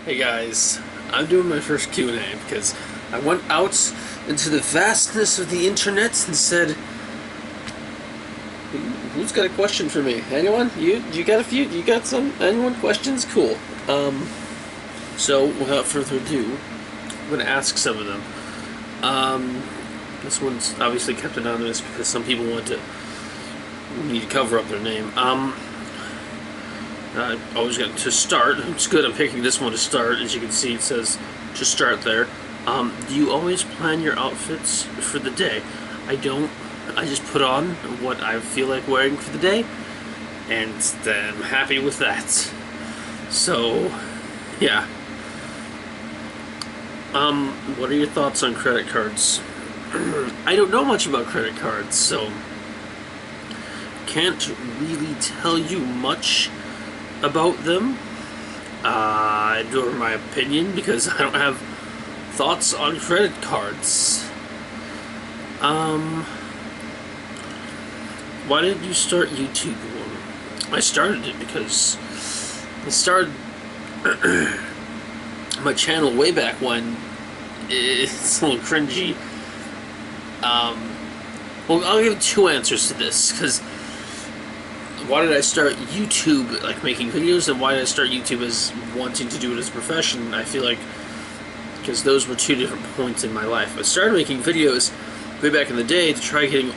Hey guys, I'm doing my first Q&A because I went out into the vastness of the internet and said, "Who's got a question for me? Anyone? You got a few? You got some? Anyone questions? Cool." So without further ado, I'm gonna ask some of them. This one's obviously kept anonymous because some people need to cover up their name. I always got to start. It's good I'm picking this one to start. As you can see, it says to start there. Do you always plan your outfits for the day? I don't. I just put on what I feel like wearing for the day, and then I'm happy with that. So, yeah. What are your thoughts on credit cards? I don't know much about credit cards, so can't really tell you much about them, or my opinion, because I don't have thoughts on credit cards. Why did you start YouTube? I started it because I started my channel way back when. It's a little cringy. Well, I'll give two answers to this, because why did I start YouTube, like making videos, and why did I start YouTube as wanting to do it as a profession? I feel like because those were two different points in my life. I started making videos way back in the day to try getting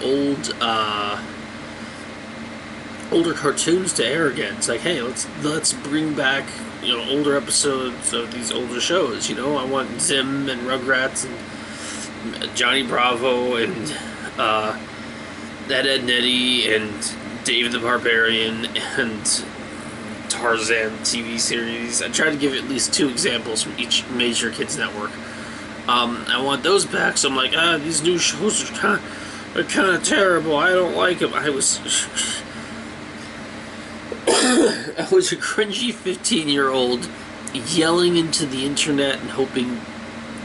older cartoons to air again. It's like, hey, let's bring back older episodes of these older shows. I want Zim and Rugrats and Johnny Bravo and Ed, Ed and Eddy and Dave the Barbarian and Tarzan TV series. I tried to give at least two examples from each major kids network. I want those back, so I'm like, these new shows are kind of terrible. I don't like them. I was a cringy 15-year-old yelling into the internet and hoping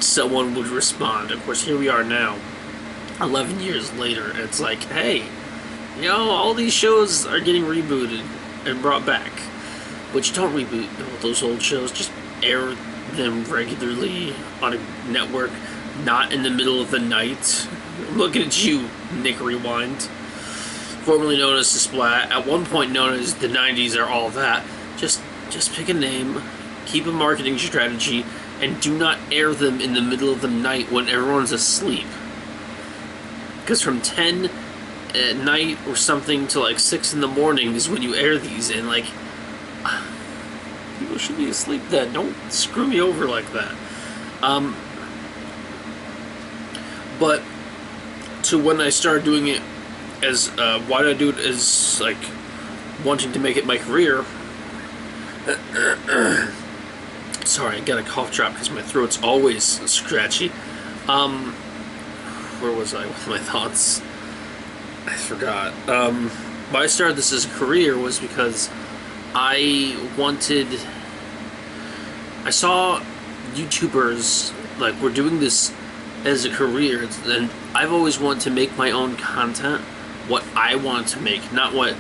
someone would respond. Of course, here we are now, 11 years later, and it's like, hey, all these shows are getting rebooted and brought back. Which don't reboot all those old shows, just air them regularly on a network, not in the middle of the night. I'm looking at you, Nick Rewind. Formerly known as the Splat, at one point known as the 90s are all that. Just pick a name, keep a marketing strategy, and do not air them in the middle of the night when everyone's asleep. Because from 10 at night or something to like 6 in the morning is when you air these, and like, people should be asleep then. Don't screw me over like that. But to when I started doing it as why did I do it as like wanting to make it my career? Sorry, I got a cough drop because my throat's always scratchy. Where was I with my thoughts? I forgot. Why I started this as a career was because I saw YouTubers like were doing this as a career, and I've always wanted to make my own content, what I want to make, not what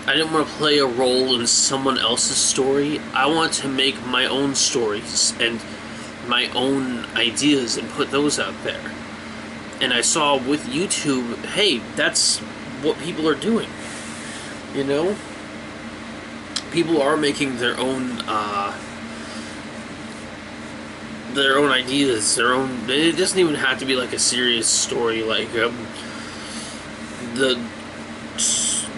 I didn't want to play a role in someone else's story. I want to make my own stories and my own ideas and put those out there. And I saw with YouTube, hey, that's what people are doing. People are making their own ideas, their own. It doesn't even have to be like a serious story, like the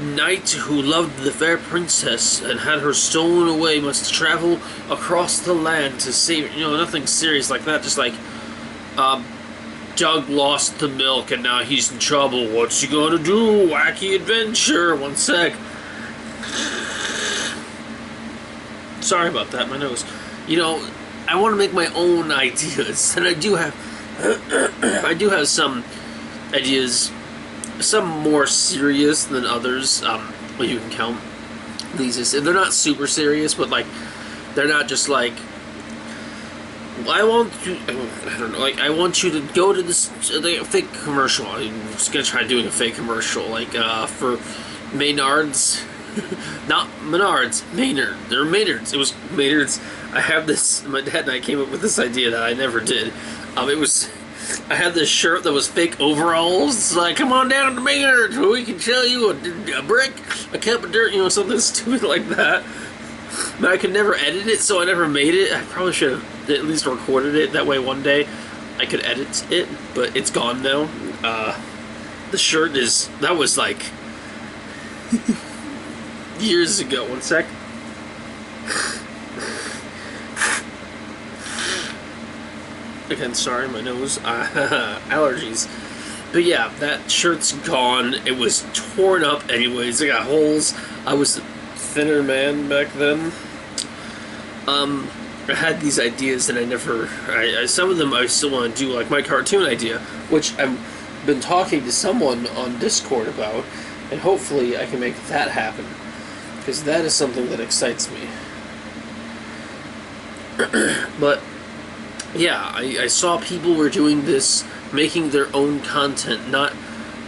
knight who loved the fair princess and had her stolen away must travel across the land to save. Nothing serious like that. Just like Doug lost the milk and now he's in trouble. What's he gonna do? Wacky adventure. One sec. Sorry about that, my nose. I want to make my own ideas, and I do have some ideas, some more serious than others. Well, you can count these as, they're not super serious, but like they're not just like, I want you to go to this fake commercial. I'm just gonna try doing a fake commercial, like for Maynard's. Not Menards, Maynard. They're Maynards. It was Maynards. I have this. My dad and I came up with this idea that I never did. It was. I had this shirt that was fake overalls. It's like, come on down to Maynard. We can sell you a brick, a cup of dirt, something stupid like that. But I could never edit it, so I never made it. I probably should have at least recorded it. That way one day I could edit it, but it's gone now. The shirt that was like years ago. One sec. Again, sorry, my nose. Allergies. But yeah, that shirt's gone. It was torn up anyways. It got holes. I was a thinner man back then. I had these ideas and I never... some of them I still want to do, like my cartoon idea, which I've been talking to someone on Discord about, and hopefully I can make that happen. Because that is something that excites me. But... yeah, I saw people were doing this, making their own content, not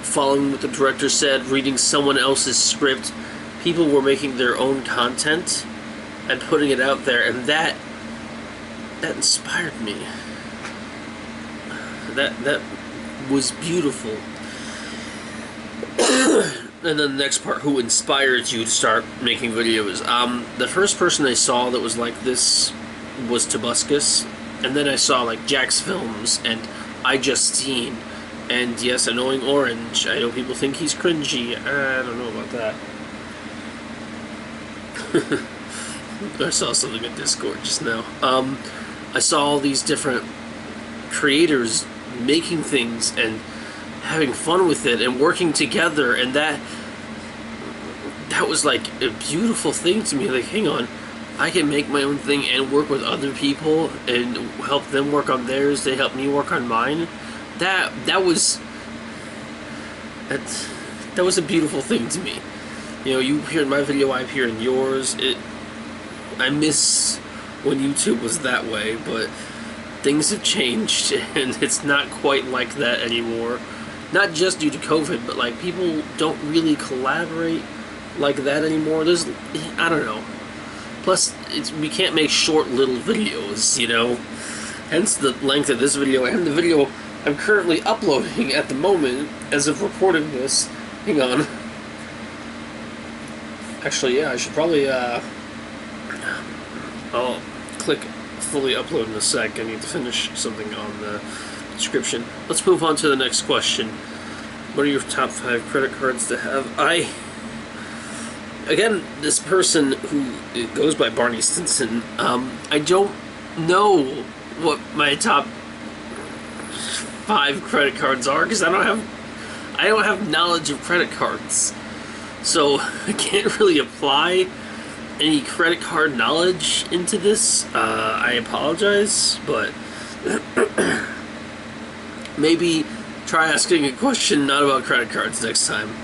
following what the director said, reading someone else's script. People were making their own content and putting it out there, and that inspired me. That was beautiful. And then the next part, who inspired you to start making videos? The first person I saw that was like this was Tobuscus. And then I saw like Jack's Films and iJustine and yes, Annoying Orange. I know people think he's cringy. I don't know about that. I saw something in Discord just now. I saw all these different creators making things and having fun with it and working together, and that was like a beautiful thing to me. Like, hang on, I can make my own thing and work with other people and help them work on theirs. They help me work on mine. That was a beautiful thing to me. You appear in my video, I appear in yours. I miss when YouTube was that way, but things have changed and it's not quite like that anymore. Not just due to COVID, but like people don't really collaborate like that anymore. I don't know. Plus, we can't make short little videos, Hence the length of this video and the video I'm currently uploading at the moment as of recording this. Hang on. Actually, yeah, I should probably, I'll click fully upload in a sec. I need to finish something on the description. Let's move on to the next question. What are your top 5 credit cards to have? Again, this person who goes by Barney Stinson, I don't know what my top 5 credit cards are because I don't have knowledge of credit cards, so I can't really apply any credit card knowledge into this. I apologize, but maybe try asking a question not about credit cards next time.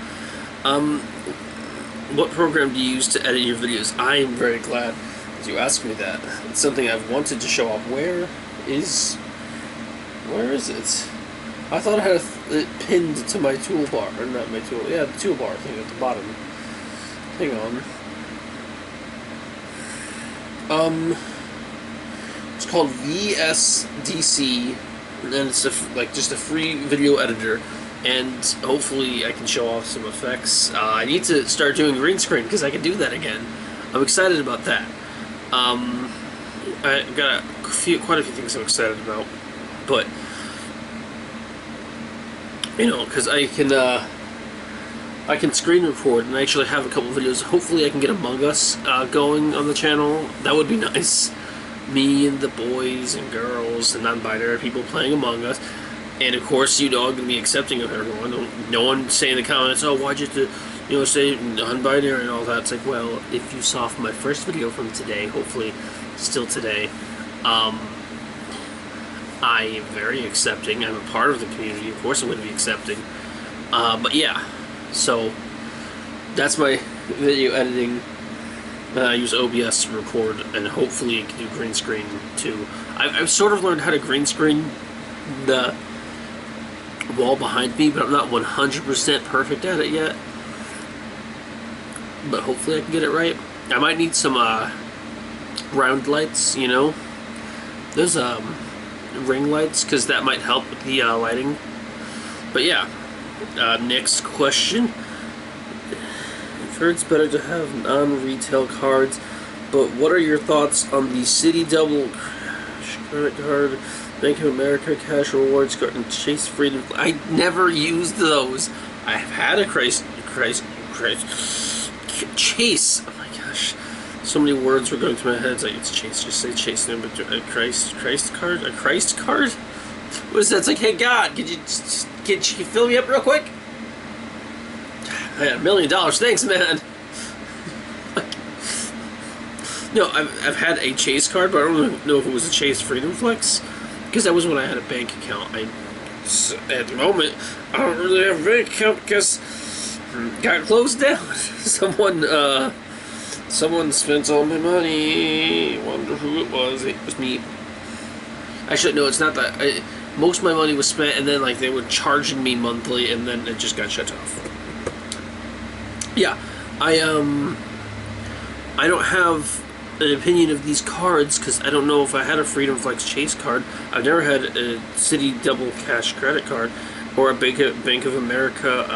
What program do you use to edit your videos? I am very glad that you asked me that. It's something I've wanted to show off. Where is it? I thought I had it pinned to my toolbar, or not my tool. Yeah, the toolbar thing at the bottom. Hang on. It's called VSDC, and then it's just a free video editor. And hopefully I can show off some effects. I need to start doing green screen because I can do that again. I'm excited about that. I got quite a few things I'm excited about, but because I can screen record and I actually have a couple videos. Hopefully I can get Among Us going on the channel. That would be nice. Me and the boys and girls and non-binary people playing Among Us. And of course, I'm going to be accepting of everyone. No one say in the comments, "Oh, why'd you have to, say non-binary and all that." It's like, well, if you saw from my first video from today, hopefully still today, I am very accepting. I'm a part of the community. Of course, I'm going to be accepting. But yeah, so that's my video editing. I use OBS to record, and hopefully, I can do green screen too. I've sort of learned how to green screen the wall behind me, but I'm not 100% perfect at it yet. but hopefully I can get it right. I might need some round lights, you know. There's ring lights, because that might help with the lighting. But yeah, next question. I've heard it's better to have non-retail cards, but what are your thoughts on the Citi Double credit card, Bank of America cash rewards card, and Chase Freedom? I never used those. I have had a Chase. Oh my gosh. So many words were going through my head. It's like, it's Chase. Just say Chase. But a Christ card? A Christ card? What is that? It's like, hey God, could you fill me up real quick? I got $1 million. Thanks, man. No, I've had a Chase card, but I don't know if it was a Chase Freedom Flex, because that was when I had a bank account. At the moment, I don't really have a bank account because it got closed down. Someone spent all my money. Wonder who it was. It was me. Actually, no, it's not that. Most of my money was spent, and then like they were charging me monthly, and then it just got shut off. Yeah, I don't have an opinion of these cards because I don't know if I had a Freedom Flex Chase card. I've never had a Citi Double Cash credit card or a Bank of America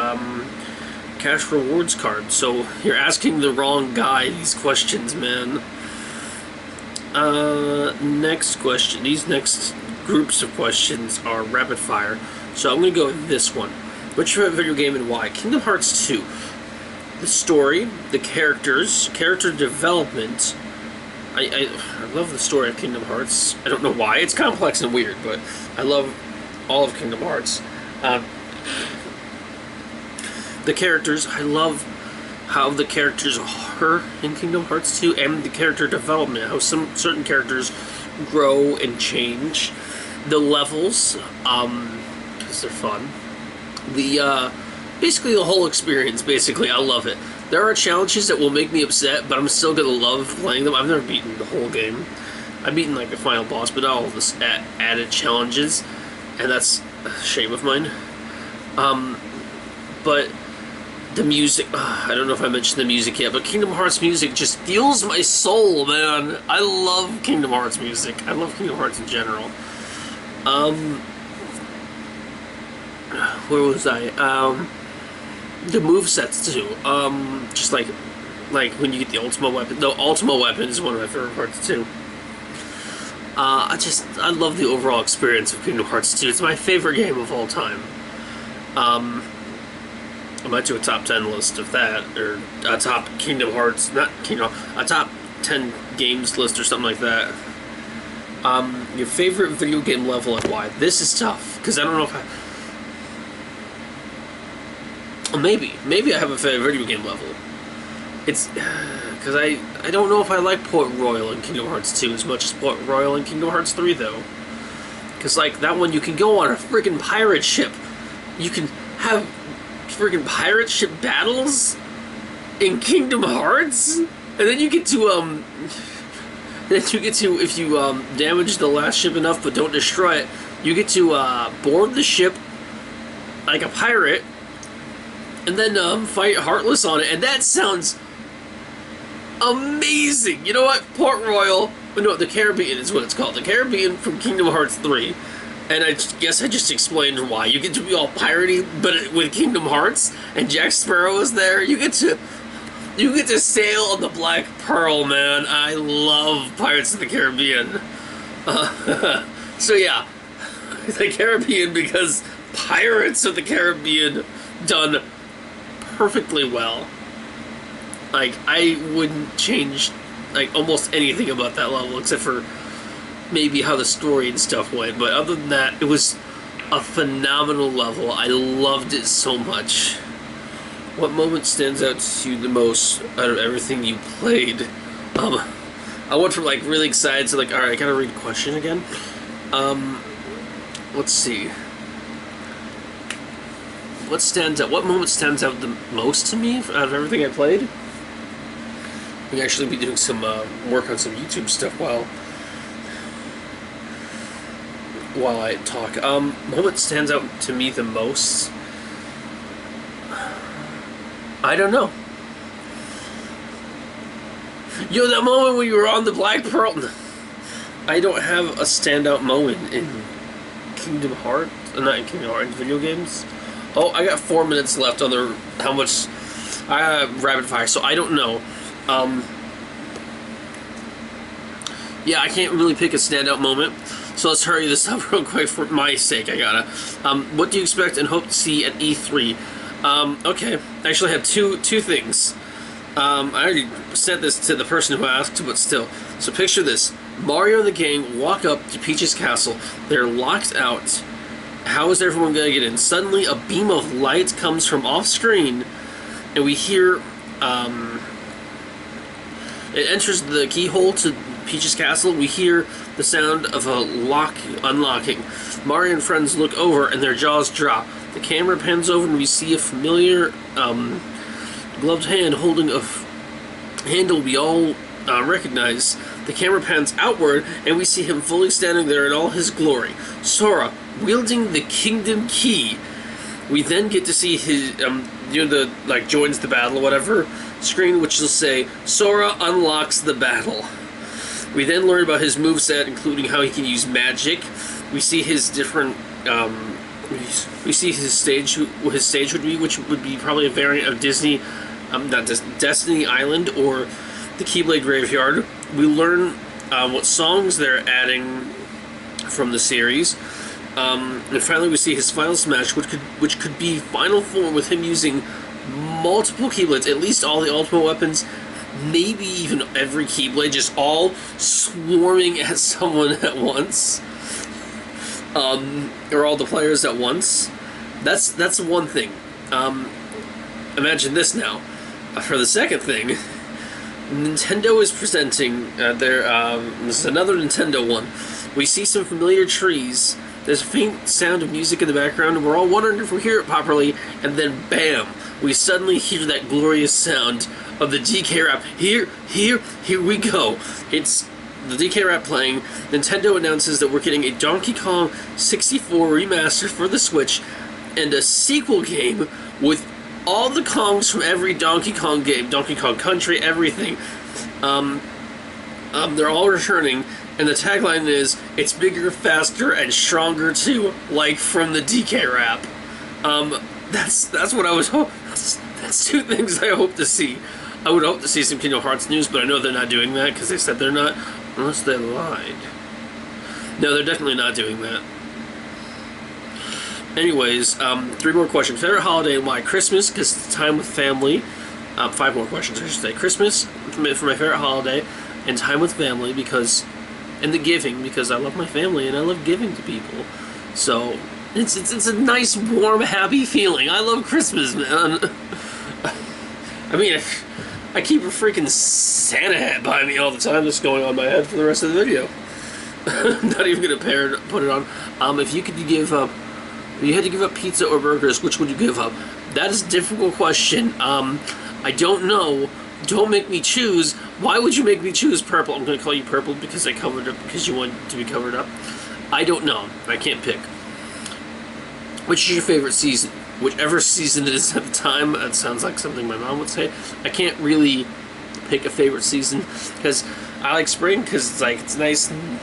cash rewards card. So you're asking the wrong guy these questions, man. Next question. These next groups of questions are rapid fire. So I'm going to go with this one. What's your favorite video game and why? Kingdom Hearts 2. The story, the characters, character development. I love the story of Kingdom Hearts. I don't know why. It's complex and weird, but I love all of Kingdom Hearts. The characters, I love how the characters are in Kingdom Hearts 2, and the character development, how some certain characters grow and change. The levels, because they're fun. Basically the whole experience, basically, I love it. There are challenges that will make me upset, but I'm still gonna love playing them. I've never beaten the whole game. I've beaten like the final boss, but not all the added challenges, and that's a shame of mine. But the music, I don't know if I mentioned the music yet, but Kingdom Hearts music just fuels my soul, man. I love Kingdom Hearts music. I love Kingdom Hearts in general. Where was I? The movesets too. Just like when you get the Ultima weapon. The Ultima weapon is one of my favorite parts too. I love the overall experience of Kingdom Hearts 2. It's my favorite game of all time. I might do a top 10 list of that, or a top Kingdom Hearts, a top 10 games list or something like that. Your favorite video game level and why? This is tough, because I don't know if Maybe I have a favorite video game level. It's because I don't know if I like Port Royal in Kingdom Hearts 2 as much as Port Royal in Kingdom Hearts 3 though. Because like that one, you can go on a freaking pirate ship. You can have freaking pirate ship battles in Kingdom Hearts, and then you get to if you damage the last ship enough but don't destroy it, you get to board the ship like a pirate. And then fight Heartless on it, and that sounds amazing. You know what? Port Royal, no, the Caribbean is what it's called. The Caribbean from Kingdom Hearts 3. And I guess I just explained why. You get to be all piratey, but with Kingdom Hearts, and Jack Sparrow is there. You get to sail on the Black Pearl, man. I love Pirates of the Caribbean. So yeah, the Caribbean, because Pirates of the Caribbean done perfectly well. Like, I wouldn't change like almost anything about that level except for maybe how the story and stuff went, but other than that, it was a phenomenal level. I loved it so much. What moment stands out to you the most out of everything you played? I went from like really excited to like, alright, I gotta read the question again. Let's see. What moment stands out the most to me out of everything I played? I'm actually be doing some work on some YouTube stuff while I talk. Moment stands out to me the most? I don't know. Yo, that moment when you were on the Black Pearl. I don't have a standout moment in Kingdom Hearts. Not in Kingdom Hearts, video games. Oh, I got 4 minutes left on the how much rapid fire, so I don't know. Yeah, I can't really pick a standout moment. So let's hurry this up real quick for my sake. I gotta. What do you expect and hope to see at E3? Okay, I actually have two things. I already sent this to the person who asked, but still. So picture this. Mario and the gang walk up to Peach's castle. They're locked out. How is everyone going to get in? Suddenly, a beam of light comes from off-screen, and we hear... it enters the keyhole to Peach's castle. We hear the sound of a lock unlocking. Mario and friends look over, and their jaws drop. The camera pans over, and we see a familiar gloved hand holding a handle we all recognize. The camera pans outward, and we see him fully standing there in all his glory. Sora, wielding the Kingdom Key. We then get to see his, the, like, joins the battle or whatever screen, which will say, Sora unlocks the battle. We then learn about his moveset, including how he can use magic. We see his different, we see his stage, what his stage would be, which would be probably a variant of Disney, Destiny Island, or the Keyblade Graveyard. We learn what songs they're adding from the series. And finally we see his final smash, which could be final form with him using multiple Keyblades, at least all the ultimate weapons, maybe even every Keyblade, just all swarming at someone at once. Or all the players at once. That's one thing. Imagine this now. For the second thing, Nintendo is presenting this is another Nintendo one. We see some familiar trees. There's a faint sound of music in the background, and we're all wondering if we hear it properly, and then bam! We suddenly hear that glorious sound of the DK rap. Here we go. It's the DK rap playing. Nintendo announces that we're getting a Donkey Kong 64 remaster for the Switch, and a sequel game with all the Kongs from every Donkey Kong game, Donkey Kong Country, everything. They're all returning, and the tagline is, it's bigger, faster, and stronger too, like from the DK rap. That's what I was hoping. That's two things I hope to see. I would hope to see some Kingdom Hearts news, but I know they're not doing that, because they said they're not, unless they lied. No, they're definitely not doing that. Anyways, 3 more questions. Favorite holiday and why? Christmas, because it's time with family. 5 more questions, I should say. Christmas, for my favorite holiday, and time with family, because... and the giving, because I love my family, and I love giving to people. So, it's a nice, warm, happy feeling. I love Christmas, man. I mean, I keep a freaking Santa hat by me all the time that's going on my head for the rest of the video. Not even going to put it on. If you could give up... if you had to give up pizza or burgers, which would you give up? That is a difficult question. I don't know. Don't make me choose. Why would you make me choose purple? I'm going to call you purple because I covered up, because you want to be covered up. I don't know. I can't pick. Which is your favorite season? Whichever season it is at the time. That sounds like something my mom would say. I can't really pick a favorite season because I like spring because it's like it's nice and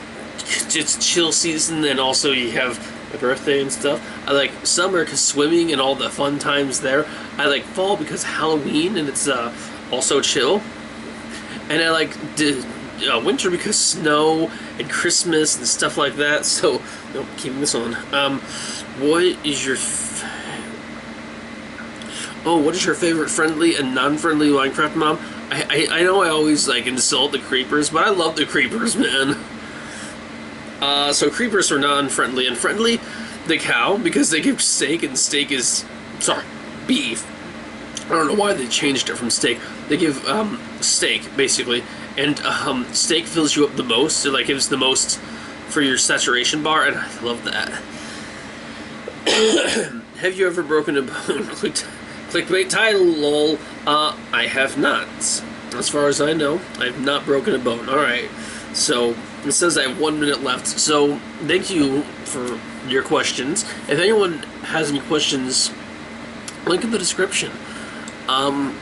it's chill season, and also you have my birthday and stuff. I like summer because swimming and all the fun times there. I like fall because Halloween and it's also chill. And I like winter because snow and Christmas and stuff like that. So, nope, keeping this on. What is your what is your favorite friendly and non-friendly Minecraft mom? I know I always like insult the creepers, but I love the creepers, man. So creepers are non-friendly, and friendly, the cow, because they give steak, and steak is, beef. I don't know why they changed it from steak. They give, steak, basically, and, steak fills you up the most, it, like, gives the most for your saturation bar, and I love that. Have you ever broken a bone? Clickbait title, lol. I have not. As far as I know, I have not broken a bone. Alright, so... it says I have 1 minute left, so thank you for your questions. If anyone has any questions, link in the description.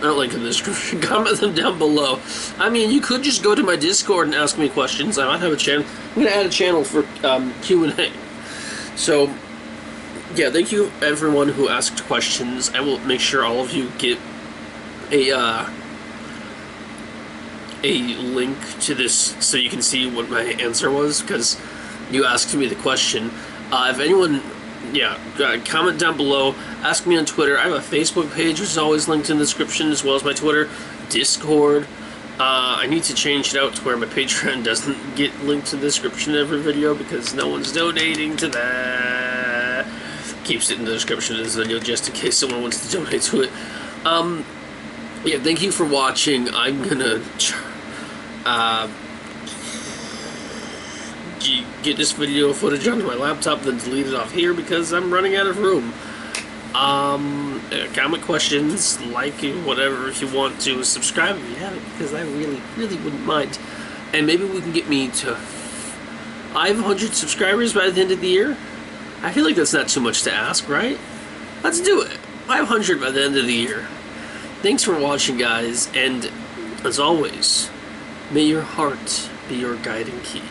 link in the description. Comment them down below. I mean, you could just go to my Discord and ask me questions. I might have a channel. I'm gonna add a channel for Q&A. So, yeah, thank you everyone who asked questions. I will make sure all of you get a link to this so you can see what my answer was, because you asked me the question. If anyone, comment down below, ask me on Twitter. I have a Facebook page which is always linked in the description, as well as my Twitter, Discord. I need to change it out to where my Patreon doesn't get linked in the description of every video, because no one's donating to that. Keeps it in the description of this video just in case someone wants to donate to it. Yeah, thank you for watching. I'm gonna get this video footage onto my laptop, then delete it off here because I'm running out of room. Comment questions, like whatever if you want to, subscribe if you haven't, because I really wouldn't mind. And maybe we can get me to 500 subscribers by the end of the year. I feel like that's not too much to ask, right? Let's do it. 500 by the end of the year. Thanks for watching, guys, and as always, may your heart be your guiding key.